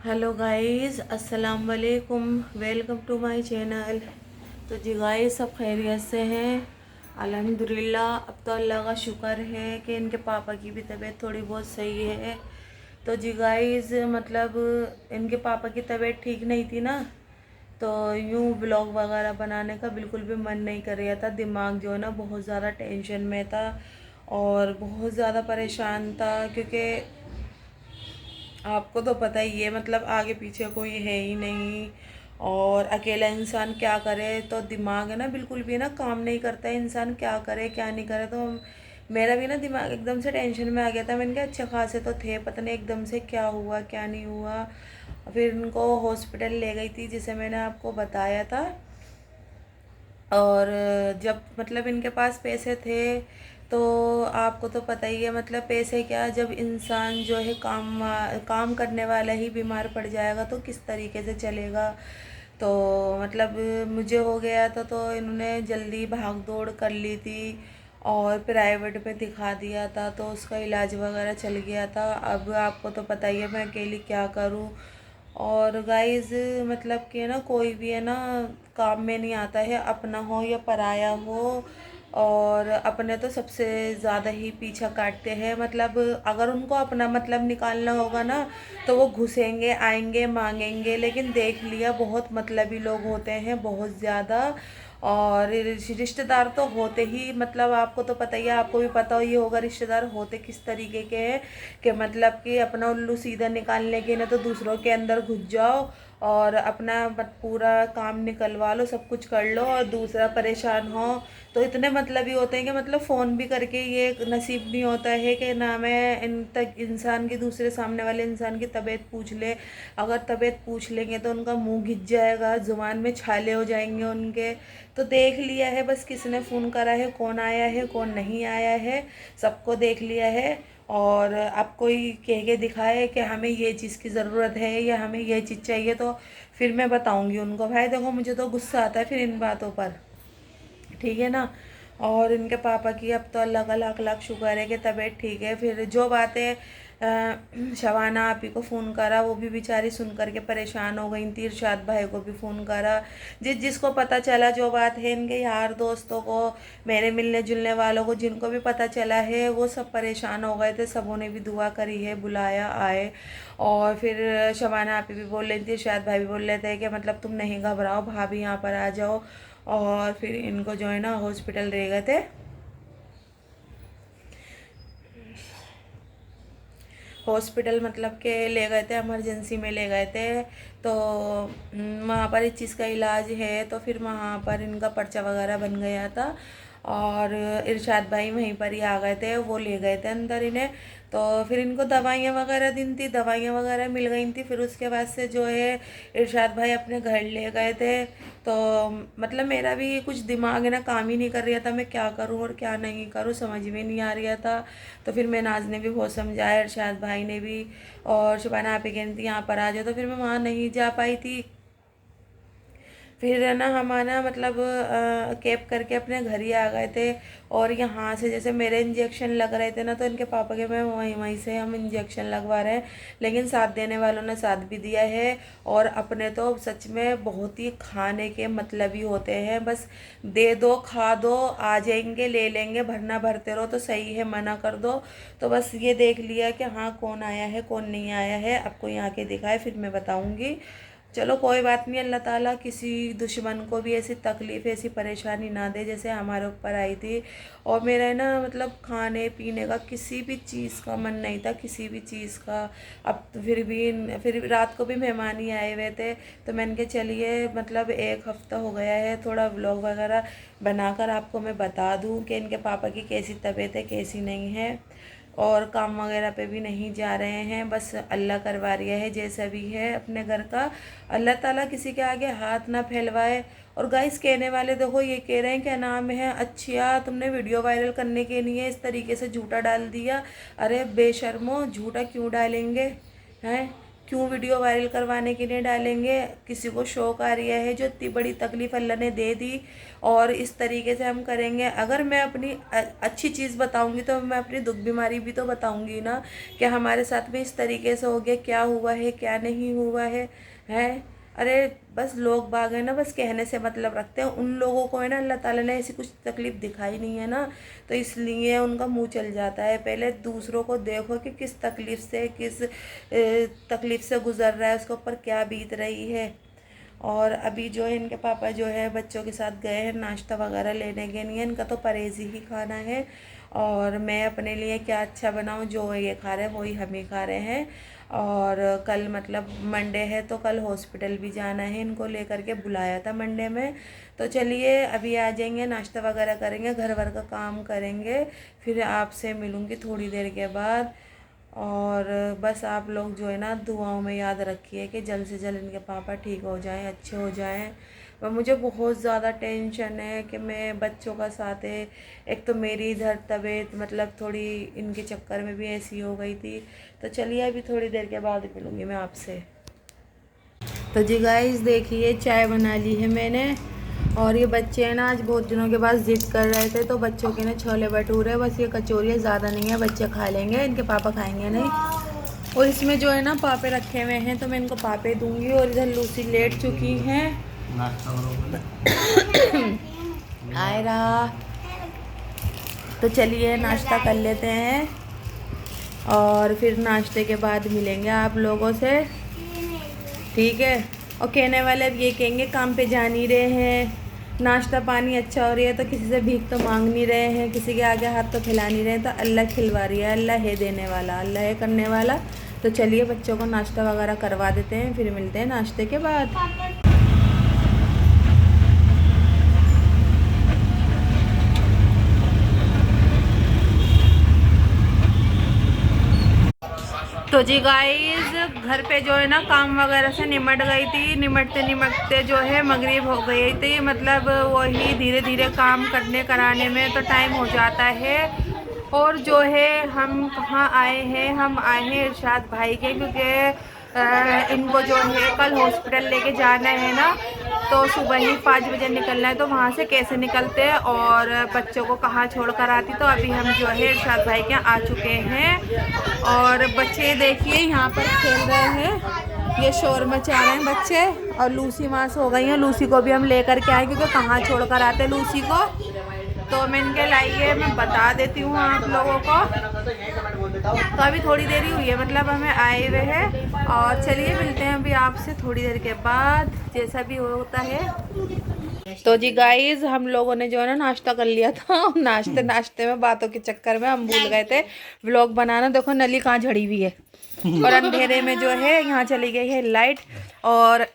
Hello guys, अस्सलाम वालेकुम। Welcome to my channel. तो जी गाइस, सब खैरियत से हैं अल्हम्दुलिल्लाह। अब तो अल्लाह का शुक्र है कि इनके पापा की भी तबीयत थोड़ी बहुत सही है। तो जी गाइस, मतलब इनके पापा की तबीयत ठीक नहीं थी ना, तो यूँ ब्लॉग वगैरह बनाने का बिल्कुल भी मन नहीं कर रहा था। दिमाग जो है ना बहुत ज़्यादा टेंशन में था और बहुत ज़्यादा परेशान था, क्योंकि आपको तो पता ही है, मतलब आगे पीछे कोई है ही नहीं और अकेला इंसान क्या करे। तो दिमाग है ना बिल्कुल भी ना काम नहीं करता है, इंसान क्या करे क्या नहीं करे। तो मेरा भी ना दिमाग एकदम से टेंशन में आ गया था। मैंने कहा अच्छे खासे तो थे, पता नहीं एकदम से क्या हुआ क्या नहीं हुआ। फिर उनको हॉस्पिटल ले गई थी, जिसे मैंने आपको बताया था। और जब मतलब इनके पास पैसे थे, तो आपको तो पता ही है, मतलब पैसे क्या, जब इंसान जो है काम करने वाला ही बीमार पड़ जाएगा तो किस तरीके से चलेगा। तो मतलब मुझे हो गया था, तो इन्होंने जल्दी भाग दौड़ कर ली थी और प्राइवेट में दिखा दिया था, तो उसका इलाज वगैरह चल गया था। अब आपको तो पता ही है मैं अकेली क्या करूं। और गाइस, मतलब कि ना कोई भी है ना काम में नहीं आता है, अपना हो या पराया हो। और अपने तो सबसे ज़्यादा ही पीछा काटते हैं। मतलब अगर उनको अपना मतलब निकालना होगा ना, तो वो घुसेंगे आएंगे मांगेंगे। लेकिन देख लिया, बहुत मतलबी लोग होते हैं, बहुत ज़्यादा। और रिश्तेदार तो होते ही, मतलब आपको तो पता ही है, आपको भी पता ही होगा रिश्तेदार होते किस तरीके के हैं। कि मतलब कि अपना उल्लू सीधा निकालने के ना तो दूसरों के अंदर घुस जाओ और अपना पूरा काम निकलवा लो, सब कुछ कर लो और दूसरा परेशान हो। तो इतने मतलबी होते हैं कि मतलब फ़ोन भी करके ये नसीब नहीं होता है कि ना मैं इन तक इंसान की, दूसरे सामने वाले इंसान की तबीयत पूछ ले। अगर तबीयत पूछ लेंगे तो उनका मुंह घिस जाएगा, ज़ुबान में छाले हो जाएंगे उनके। तो देख लिया है बस किसने फ़ोन करा है, कौन आया है कौन नहीं आया है, सबको देख लिया है। और अब कोई कह के दिखाए कि हमें ये चीज़ की ज़रूरत है या हमें ये चीज़ चाहिए, तो फिर मैं बताऊंगी उनको। भाई देखो, मुझे तो गुस्सा आता है फिर इन बातों पर, ठीक है ना। और इनके पापा की अब तो अल्लाह का लाख लाख शुक्र है कि तबीयत ठीक है। फिर जो बातें शबाना आपी को फ़ोन करा, वो भी बेचारी सुन करके परेशान हो गई थी। इरशाद भाई को भी फ़ोन करा, जिसको पता चला जो बात है, इनके यार दोस्तों को, मेरे मिलने जुलने वालों को, जिनको भी पता चला है वो सब परेशान हो गए थे। सबों ने भी दुआ करी है, बुलाया आए। और फिर शबाना आपी भी बोल रही थी, इरशाद भाई भी बोल रहे थे कि मतलब तुम नहीं घबराओ, भाभी यहाँ पर आ जाओ। और फिर इनको जो है ना हॉस्पिटल ले गए थे। हॉस्पिटल मतलब के ले गए थे, इमरजेंसी में ले गए थे। तो वहाँ पर इस चीज़ का इलाज है, तो फिर वहाँ पर इनका पर्चा वगैरह बन गया था। और इरशाद भाई वहीं पर ही आ गए थे, वो ले गए थे अंदर इन्हें। तो फिर इनको दवाइयाँ वगैरह दी थी, दवाइयाँ वगैरह मिल गई थी। फिर उसके बाद से जो है इरशाद भाई अपने घर ले गए थे। तो मतलब मेरा भी कुछ दिमाग है ना काम ही नहीं कर रहा था, मैं क्या करूँ और क्या नहीं करूँ समझ में नहीं आ रहा था। तो फिर मैं नाज ने भी बहुत समझाया, इरशाद भाई ने भी। और शुबाना आप ही कहती थी यहाँ पर आ जाओ, तो फिर मैं वहाँ नहीं जा पाई थी। फिर है ना हमारा मतलब कैब करके अपने घर ही आ गए थे। और यहाँ से जैसे मेरे इंजेक्शन लग रहे थे ना, तो इनके पापा के में वहीं वहीं से हम इंजेक्शन लगवा रहे हैं। लेकिन साथ देने वालों ने साथ भी दिया है। और अपने तो सच में बहुत ही खाने के मतलब ही होते हैं, बस दे दो खा दो, आ जाएंगे ले लेंगे, भरना भरते रहो तो सही है, मना कर दो। तो बस ये देख लिया कि हाँ कौन आया है कौन नहीं आया है, आपको यहाँ के दिखाए फिर मैं बताऊँगी। चलो कोई बात नहीं, अल्लाह ताला किसी दुश्मन को भी ऐसी तकलीफ़ ऐसी परेशानी ना दे जैसे हमारे ऊपर आई थी। और मेरा है ना मतलब खाने पीने का किसी भी चीज़ का मन नहीं था, किसी भी चीज़ का। अब तो फिर रात को भी मेहमान ही आए हुए थे, तो मैंने कहा चलिए मतलब एक हफ़्ता हो गया है, थोड़ा व्लॉग वगैरह बनाकर आपको मैं बता दूँ कि इनके पापा की कैसी तबीयत है कैसी नहीं है। और काम वगैरह पे भी नहीं जा रहे हैं, बस अल्लाह करवा रहा है जैसा भी है अपने घर का। अल्लाह ताला किसी के आगे हाथ ना फैलवाए। और गाइस, कहने वाले देखो ये कह रहे हैं क्या नाम है, अच्छा तुमने वीडियो वायरल करने के लिए इस तरीके से झूठा डाल दिया। अरे बेशर्मो, झूठा क्यों डालेंगे हैं? क्यों वीडियो वायरल करवाने के लिए डालेंगे? किसी को शौक आ रही है जो इतनी बड़ी तकलीफ़ अल्लाह ने दे दी और इस तरीके से हम करेंगे। अगर मैं अपनी अच्छी चीज़ बताऊंगी तो मैं अपनी दुख बीमारी भी तो बताऊंगी ना, कि हमारे साथ में इस तरीके से हो गया, क्या हुआ है क्या नहीं हुआ है। अरे बस लोग बाग है ना, बस कहने से मतलब रखते हैं। उन लोगों को है ना अल्लाह ताला ने ऐसी कुछ तकलीफ़ दिखाई नहीं है ना, तो इसलिए उनका मुंह चल जाता है। पहले दूसरों को देखो कि किस तकलीफ़ से तकलीफ़ से गुज़र रहा है, उसके ऊपर क्या बीत रही है। और अभी जो है इनके पापा जो है बच्चों के साथ गए हैं नाश्ता वगैरह लेने के लिए। इनका तो परहेज़ी ही खाना है, और मैं अपने लिए क्या अच्छा बनाऊं, जो ये खा रहे हैं वही हम ही खा रहे हैं। और कल मतलब मंडे है तो कल हॉस्पिटल भी जाना है, इनको लेकर के बुलाया था मंडे में। तो चलिए अभी आ जाएंगे, नाश्ता वगैरह करेंगे, घर भर का काम करेंगे, फिर आपसे मिलूँगी थोड़ी देर के बाद। और बस आप लोग जो है ना दुआओं में याद रखिए कि जल्द से जल्द इनके पापा ठीक हो जाएं, अच्छे हो जाएं। और मुझे बहुत ज़्यादा टेंशन है कि मैं बच्चों का साथ है, एक तो मेरी इधर तबीयत मतलब थोड़ी इनके चक्कर में भी ऐसी हो गई थी। तो चलिए अभी थोड़ी देर के बाद मिलूँगी मैं आपसे। तो जी गाइस देखिए चाय बना ली है मैंने, और ये बच्चे हैं ना आज बहुत दिनों के बाद ज़िद कर रहे थे, तो बच्चों के ना छोले भटूरे, बस ये कचौरियाँ ज़्यादा नहीं है, बच्चे खा लेंगे, इनके पापा खाएंगे नहीं। और इसमें जो है ना पापे रखे हुए हैं तो मैं इनको पापे दूंगी। और इधर लूसी लेट चुकी हैं। आयरा, तो चलिए नाश्ता कर लेते हैं और फिर नाश्ते के बाद मिलेंगे आप लोगों से, ठीक है। और कहने वाले अब ये कहेंगे काम पे जा नहीं रहे हैं, नाश्ता पानी अच्छा हो रही है तो किसी से भीख तो मांग नहीं रहे हैं, किसी के आगे हाथ तो फैला नहीं रहे हैं। तो अल्लाह खिलवा रही है, अल्लाह है देने वाला, अल्लाह है करने वाला। तो चलिए बच्चों को नाश्ता वगैरह करवा देते हैं, फिर मिलते हैं नाश्ते के बाद। तो जी गाइस घर पे जो है ना काम वगैरह से निमट गई थी, निमटते निमटते जो है मगरिब हो गई थी। मतलब वही धीरे धीरे काम करने कराने में तो टाइम हो जाता है। और जो है हम कहाँ आए हैं, हम आए हैं इरशाद भाई के, क्योंकि इनको जो है कल हॉस्पिटल लेके जाना है ना, तो सुबह ही 5 बजे निकलना है। तो वहाँ से कैसे निकलते हैं और बच्चों को कहाँ छोड़ कर आती। तो अभी हम जो है इरशाद भाई के यहाँ आ चुके हैं, और बच्चे देखिए यहाँ पर खेल रहे हैं, ये शोर मचा रहे हैं बच्चे। और लूसी वहाँ से हो गई है, लूसी को भी हम लेकर के आए, क्योंकि कहाँ छोड़ कर आते लूसी को। तो मैं इनके लाइए मैं बता देती हूँ आप लोगों को। तो अभी थोड़ी देर ही हुई है, मतलब हमें आए हुए हैं। और चलिए मिलते हैं अभी आपसे थोड़ी देर के बाद, जैसा भी होता है। तो जी गाइस हम लोगों ने जो है ना नाश्ता कर लिया था। नाश्ते नाश्ते में बातों के चक्कर में हम भूल गए थे व्लॉग बनाना। देखो नली कहाँ झड़ी हुई है, और अंधेरे में जो है यहाँ चली गई है लाइट। और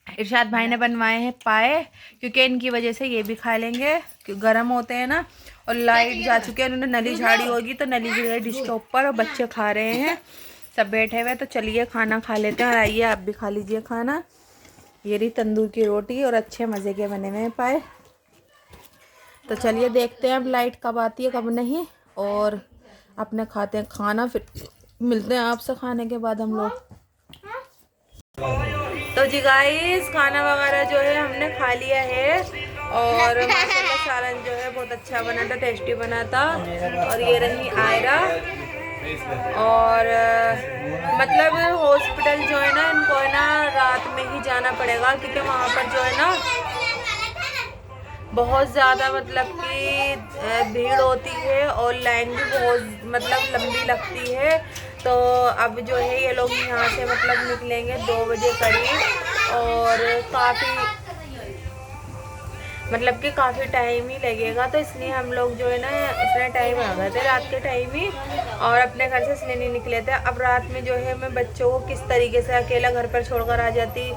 इरशाद भाई ने बनवाए हैं पाए, क्योंकि इनकी वजह से ये भी खा लेंगे, क्योंकि गर्म होते हैं ना। और लाइट जा चुकी है, उन्होंने नली झाड़ी होगी तो नली गिर गई डिश के ऊपर, और बच्चे खा रहे हैं, सब बैठे हुए। तो चलिए खाना खा लेते हैं, और आइए आप भी खा लीजिए खाना। ये रही तंदूर की रोटी और अच्छे मज़े के बने हुए पाए। तो चलिए देखते हैं अब लाइट कब आती है कब नहीं, और अपने खाते हैं खाना, फिर मिलते हैं आपसे खाने के बाद हम लोग। तो जी गाइस खाना वगैरह जो है हमने खा लिया है, और माशाल्लाह सालन जो है बहुत अच्छा बना था, टेस्टी बना था। और ये रही आयरा। और मतलब हॉस्पिटल जो है ना इनको है ना रात में ही जाना पड़ेगा, क्योंकि वहाँ पर जो है ना बहुत ज़्यादा मतलब कि भीड़ होती है, और लाइन भी बहुत मतलब लंबी लगती है। तो अब जो है ये लोग यहाँ से मतलब निकलेंगे 2 बजे करीब, और काफ़ी मतलब कि काफ़ी टाइम ही लगेगा। तो इसलिए हम लोग जो है ना इतना टाइम आ गए थे रात के टाइम ही, और अपने घर से इसलिए नहीं निकले थे। अब रात में जो है मैं बच्चों को किस तरीके से अकेला घर पर छोड़कर आ जाती,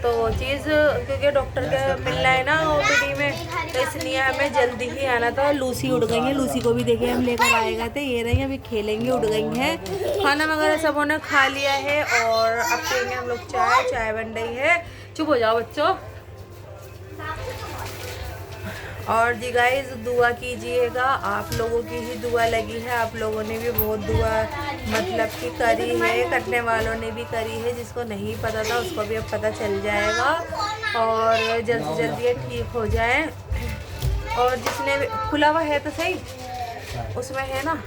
तो वो चीज़ क्योंकि डॉक्टर का मिलना है ना ओपीडी में, तो इसलिए हमें जल्दी ही आना था। लूसी उड़ गई है, लूसी को भी देखे हम लेकर आए गए थे, ये रही अभी खेलेंगे, उड़ गई हैं। खाना वगैरह सबों ने खा लिया है, और अब पियेंगे हम लोग चाय बन रही है। चुप हो जाओ बच्चों। और जी गाइस दुआ कीजिएगा, आप लोगों की ही दुआ लगी है, आप लोगों ने भी बहुत दुआ मतलब कि करी है, करने वालों ने भी करी है, जिसको नहीं पता था उसको भी अब पता चल जाएगा और जल्द से जल्द ये ठीक हो जाए। और जिसने भी खुला हुआ है तो सही उसमें है ना,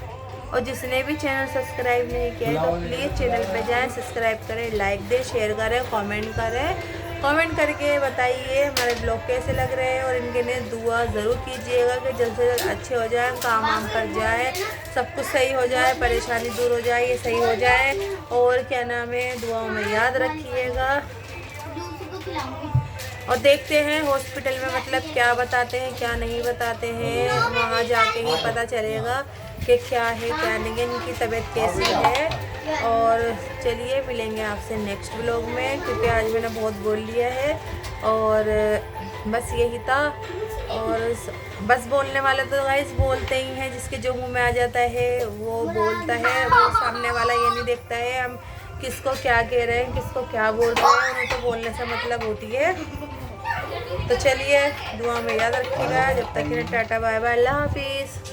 और जिसने भी चैनल सब्सक्राइब नहीं किया है तो प्लीज़ चैनल पे जाएं, सब्सक्राइब करें, लाइक दें, शेयर करें, कमेंट करके बताइए हमारे ब्लॉग कैसे लग रहे हैं। और इनके लिए दुआ ज़रूर कीजिएगा कि जल्द से जल्द अच्छे हो जाए, काम वाम कर जाए, सब कुछ सही हो जाए, परेशानी दूर हो जाए, ये सही हो जाए। और क्या नाम है, दुआओं में याद रखिएगा। और देखते हैं हॉस्पिटल में मतलब क्या बताते हैं क्या नहीं बताते हैं, वहाँ जाके ही पता चलेगा कि क्या है क्या नहीं, इनकी तबीयत कैसी है। और चलिए मिलेंगे आपसे नेक्स्ट व्लॉग में, क्योंकि आज मैंने बहुत बोल लिया है और बस यही था। और बस बोलने वाले तो गाइस बोलते ही हैं, जिसके जो मुंह में आ जाता है वो बोलता है, वो सामने वाला ये नहीं देखता है हम किसको क्या कह रहे हैं, किसको क्या बोल रहे हैं, उन्हें तो बोलने से मतलब होती है। तो चलिए दुआ में याद रखिएगा, जब तक के लिए टाटा बाय बाय, अल्लाह हाफिज़।